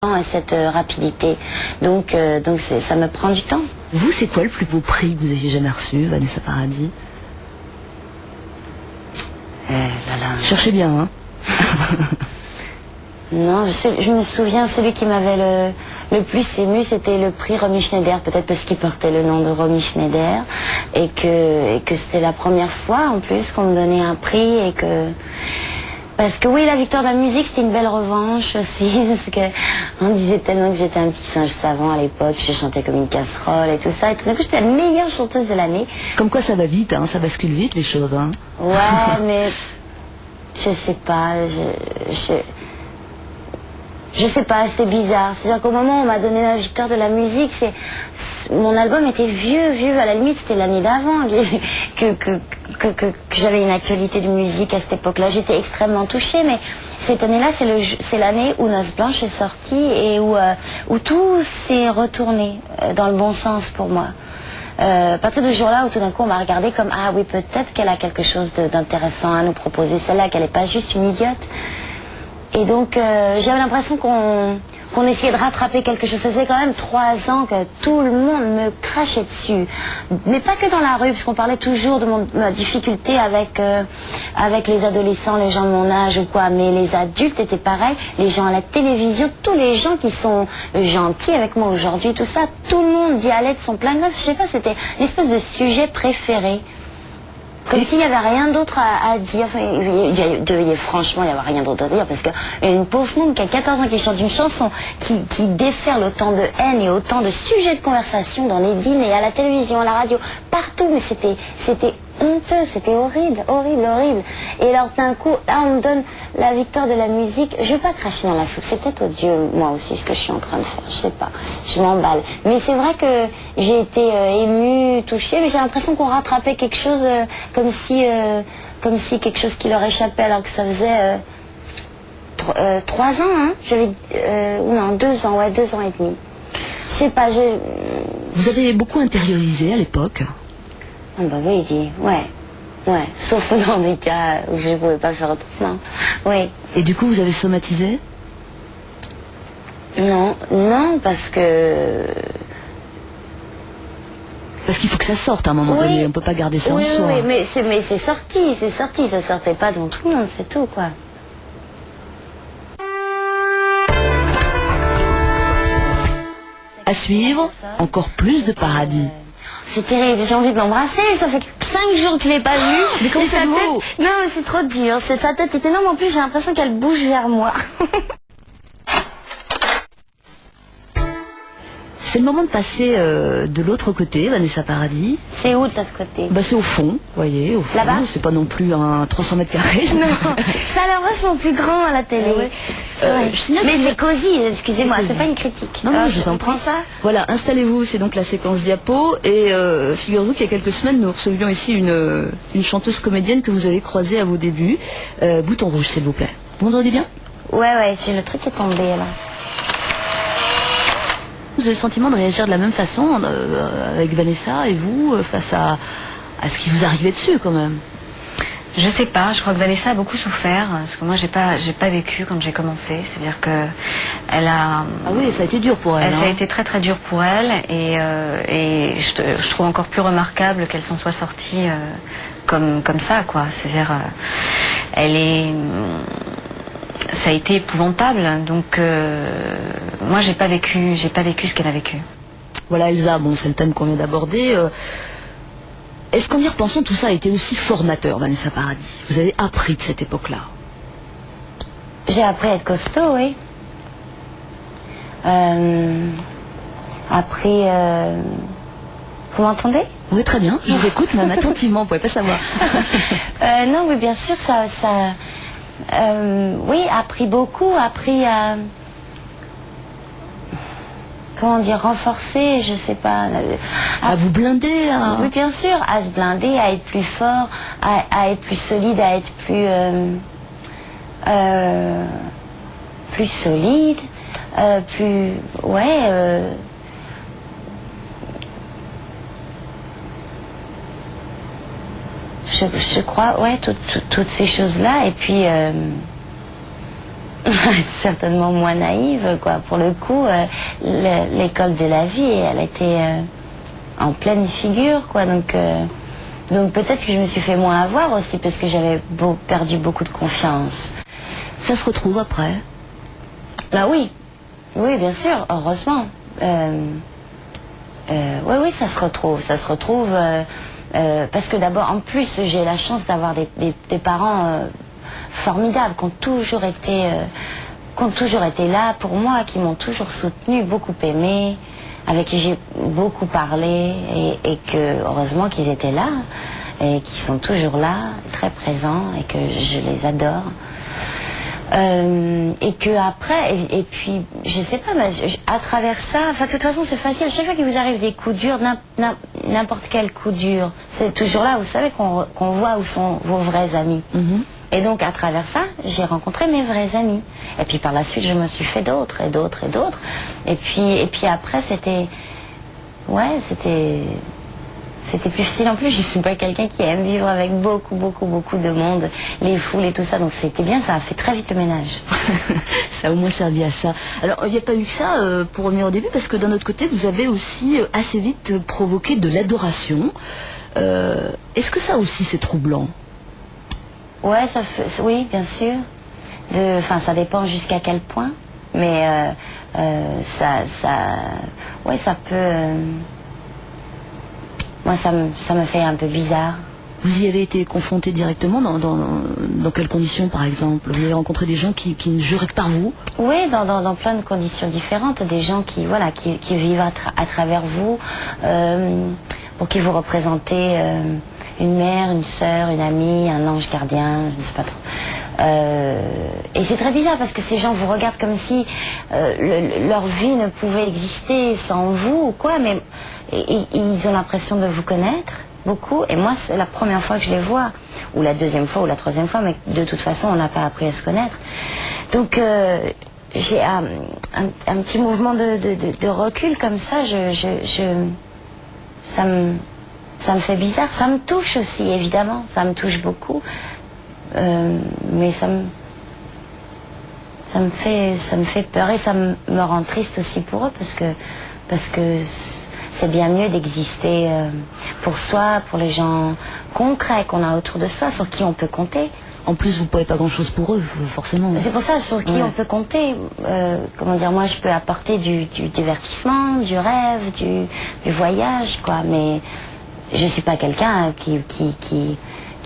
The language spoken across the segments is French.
et cette rapidité. Donc ça me prend du temps. Vous, c'est quoi le plus beau prix que vous ayez jamais reçu, Vanessa Paradis? Cherchez bien, hein. Non, je me souviens, celui qui m'avait le plus ému, c'était le prix Romy Schneider, peut-être parce qu'il portait le nom de Romy Schneider, et que c'était la première fois, en plus, qu'on me donnait un prix, parce que oui, la victoire de la musique, c'était une belle revanche aussi, parce que on disait tellement que j'étais un petit singe savant à l'époque, je chantais comme une casserole et tout ça, et tout d'un coup, j'étais la meilleure chanteuse de l'année. Comme quoi ça va vite, hein, ça bascule vite les choses, hein. Ouais, mais je sais pas, je sais pas, c'était bizarre. C'est-à-dire qu'au moment où on m'a donné la victoire de la musique, mon album était vieux, à la limite c'était l'année d'avant que j'avais une actualité de musique à cette époque-là. J'étais extrêmement touchée, mais cette année-là, c'est l'année où Noce Blanche est sortie et où tout s'est retourné dans le bon sens pour moi. À partir de ce jour-là où tout d'un coup on m'a regardé comme ah oui, peut-être qu'elle a quelque chose d'intéressant à nous proposer, celle-là, qu'elle n'est pas juste une idiote. Et donc j'avais l'impression qu'on essayait de rattraper quelque chose. Ça faisait quand même 3 ans que tout le monde me crachait dessus. Mais pas que dans la rue, parce qu'on parlait toujours de ma difficulté avec les adolescents, les gens de mon âge ou quoi. Mais les adultes étaient pareils, les gens à la télévision, tous les gens qui sont gentils avec moi aujourd'hui, tout ça, tout le monde dit allait de son plein gré. Je sais pas, c'était une espèce de sujet préféré. Comme s'il n'y avait rien d'autre à dire. Enfin, il devait franchement y avoir rien d'autre à dire, parce qu'une pauvre monde qui a 14 ans qui chante une chanson qui déferle autant de haine et autant de sujets de conversation dans les dîners, à la télévision, à la radio, partout, mais c'était honteux, c'était horrible. Et alors d'un coup, là on me donne la victoire de la musique. Je vais pas cracher dans la soupe, c'est peut-être odieux moi aussi ce que je suis en train de faire, je sais pas, je m'emballe. Mais c'est vrai que j'ai été émue, touchée, mais j'ai l'impression qu'on rattrapait quelque chose comme si quelque chose qui leur échappait, alors que ça faisait 3 ans, hein. J'avais non, 2 ans, ouais, 2 ans et demi. Je sais pas, Vous avez beaucoup intériorisé à l'époque? Ah bah oui, il dit, ouais, sauf dans des cas où je ne pouvais pas faire autrement, oui. Et du coup, vous avez somatisé? Non, parce que... Parce qu'il faut que ça sorte à un moment donné, on ne peut pas garder ça en soi. Oui, mais c'est sorti, ça sortait pas dans tout le monde, c'est tout, quoi. À suivre, encore plus de Paradis. C'est terrible, j'ai envie de l'embrasser, ça fait 5 jours que je l'ai pas vu. Mais comment faites-vous? Non, mais c'est trop dur, sa tête est énorme, en plus j'ai l'impression qu'elle bouge vers moi. C'est le moment de passer de l'autre côté, Vanessa Paradis. C'est où de l'autre côté? Bah, c'est au fond, vous voyez, au fond. Là-bas? C'est pas non plus un 300 mètres carrés. Non, ça a l'air vachement plus grand à la télé. Ouais. Mais c'est cosy, excusez-moi, c'est pas une critique. Non, je vous en prie. Ça. Voilà, installez-vous, c'est donc la séquence diapo. Et figurez-vous qu'il y a quelques semaines, nous recevions ici une chanteuse comédienne que vous avez croisée à vos débuts. Bouton rouge, s'il vous plaît. Vous m'entendez bien? Ouais, le truc est tombé là. Vous avez le sentiment de réagir de la même façon avec Vanessa et vous face à ce qui vous arrivait dessus quand même? Je sais pas, je crois que Vanessa a beaucoup souffert, parce que moi j'ai pas vécu quand j'ai commencé, c'est-à-dire que elle a... Ah oui, ça a été dur pour elle. Ça a été très très dur pour elle, et je trouve encore plus remarquable qu'elle s'en soit sortie comme ça, quoi. C'est-à-dire, ça a été épouvantable, donc moi j'ai pas vécu ce qu'elle a vécu. Voilà Elsa, bon c'est le thème qu'on vient d'aborder. Est-ce qu'en y repensant, tout ça a été aussi formateur, Vanessa Paradis? Vous avez appris de cette époque-là? J'ai appris à être costaud, oui. Appris... Vous m'entendez? Oui, très bien, je vous écoute même attentivement, vous pouvez pas savoir. Non, oui, bien sûr, oui, appris beaucoup, appris à... Comment dire, renforcer, je sais pas... À vous blinder Oui, bien sûr, à se blinder, à être plus fort, à être plus solide, à être plus solide, plus... Ouais... Je crois, ouais, toutes ces choses-là, et puis... certainement moins naïve, quoi. Pour le coup, l'école de la vie, elle était en pleine figure, quoi. Donc peut-être que je me suis fait moins avoir aussi parce que j'avais perdu beaucoup de confiance. Ça se retrouve après? Bah oui, oui, bien sûr, heureusement. Oui, oui, ça se retrouve. Parce que d'abord, en plus, j'ai la chance d'avoir des parents formidables, qui ont toujours été là pour moi, qui m'ont toujours soutenue, beaucoup aimée, avec qui j'ai beaucoup parlé, et que heureusement qu'ils étaient là, et qu'ils sont toujours là, très présents, et que je les adore. Et que après, et puis, je sais pas, mais à travers ça, enfin, de toute façon, c'est facile. Chaque fois qu'il vous arrive des coups durs, n'importe quel coup dur, c'est toujours là, vous savez, qu'on voit où sont vos vrais amis. Et donc, à travers ça, j'ai rencontré mes vrais amis. Et puis, par la suite, je me suis fait d'autres, et d'autres, et d'autres. Et puis après, c'était plus facile. En plus, je suis pas quelqu'un qui aime vivre avec beaucoup de monde, les foules et tout ça. Donc c'était bien, ça a fait très vite le ménage. Ça a au moins servi à ça. Alors, il n'y a pas eu que ça, pour revenir au début, parce que d'un autre côté, vous avez aussi assez vite provoqué de l'adoration. Est-ce que ça aussi, c'est troublant? Ouais, oui, bien sûr. Enfin, ça dépend jusqu'à quel point. Mais ça peut... Moi, ça me fait un peu bizarre. Vous y avez été confronté directement dans quelles conditions, par exemple? Vous avez rencontré des gens qui ne juraient que par vous? Oui, dans plein de conditions différentes. Des gens qui vivent à travers vous, pour qui vous représentez une mère, une sœur, une amie, un ange gardien, je ne sais pas trop. Et c'est très bizarre parce que ces gens vous regardent comme si leur vie ne pouvait exister sans vous ou quoi, mais ils ont l'impression de vous connaître beaucoup. Et moi, c'est la première fois que je les vois, ou la deuxième fois, ou la troisième fois, mais de toute façon, on n'a pas appris à se connaître. Donc, j'ai un petit mouvement de recul comme ça. Ça me fait bizarre. Ça me touche aussi, évidemment. Ça me touche beaucoup. Mais ça me fait peur et ça me rend triste aussi pour eux parce que c'est bien mieux d'exister pour soi, pour les gens concrets qu'on a autour de soi, sur qui on peut compter. En plus, vous ne pouvez pas grand-chose pour eux, forcément. C'est pour ça, sur qui on peut compter. Comment dire, moi, je peux apporter du divertissement, du rêve, du voyage, quoi. Mais je suis pas quelqu'un qui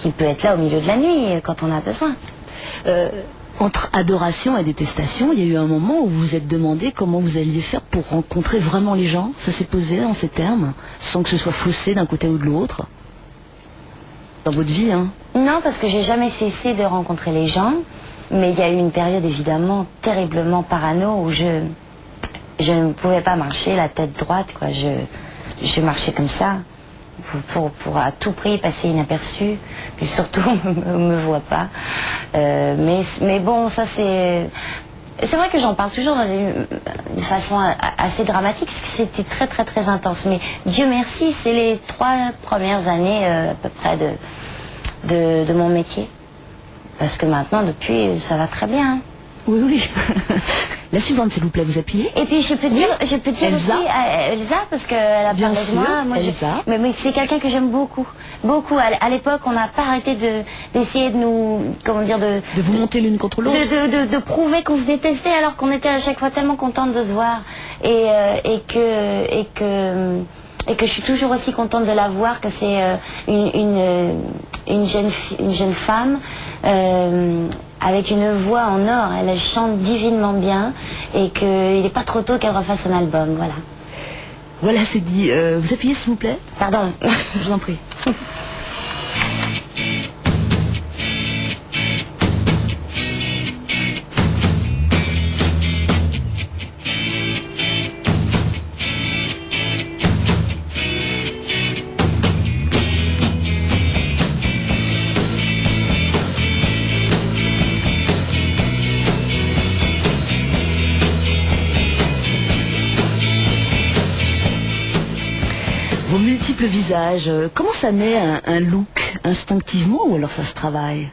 peut être là au milieu de la nuit quand on a besoin. Entre adoration et détestation, il y a eu un moment où vous vous êtes demandé comment vous alliez faire pour rencontrer vraiment les gens. Ça s'est posé en ces termes, sans que ce soit faussé d'un côté ou de l'autre, dans votre vie, hein? Non, parce que j'ai jamais cessé de rencontrer les gens, mais il y a eu une période évidemment terriblement parano où je ne pouvais pas marcher la tête droite, quoi. Je marchais comme ça. Pour à tout prix passer inaperçu, puis surtout on me voit pas. Mais bon, ça c'est vrai que j'en parle toujours de façon assez dramatique, parce que c'était très intense. Mais Dieu merci, c'est les 3 premières années à peu près de mon métier, parce que maintenant depuis ça va très bien. Oui. La suivante, s'il vous plaît, vous appuyez. Et puis je peux dire Elsa. aussi Elsa, parce qu'elle a Bien parlé sûr, de moi. Elsa. Mais c'est quelqu'un que j'aime beaucoup. À l'époque, on n'a pas arrêté d'essayer de nous, comment dire, de vous monter l'une contre l'autre. De prouver qu'on se détestait, alors qu'on était à chaque fois tellement contente de se voir, et que je suis toujours aussi contente de la voir, que c'est une jeune femme avec une voix en or. Elle chante divinement bien, et qu'il n'est pas trop tôt qu'elle refasse un album. Voilà, c'est dit. Vous appuyez, s'il vous plaît. Pardon. Je vous en prie. Vos multiples visages, comment ça naît un look instinctivement, ou alors ça se travaille?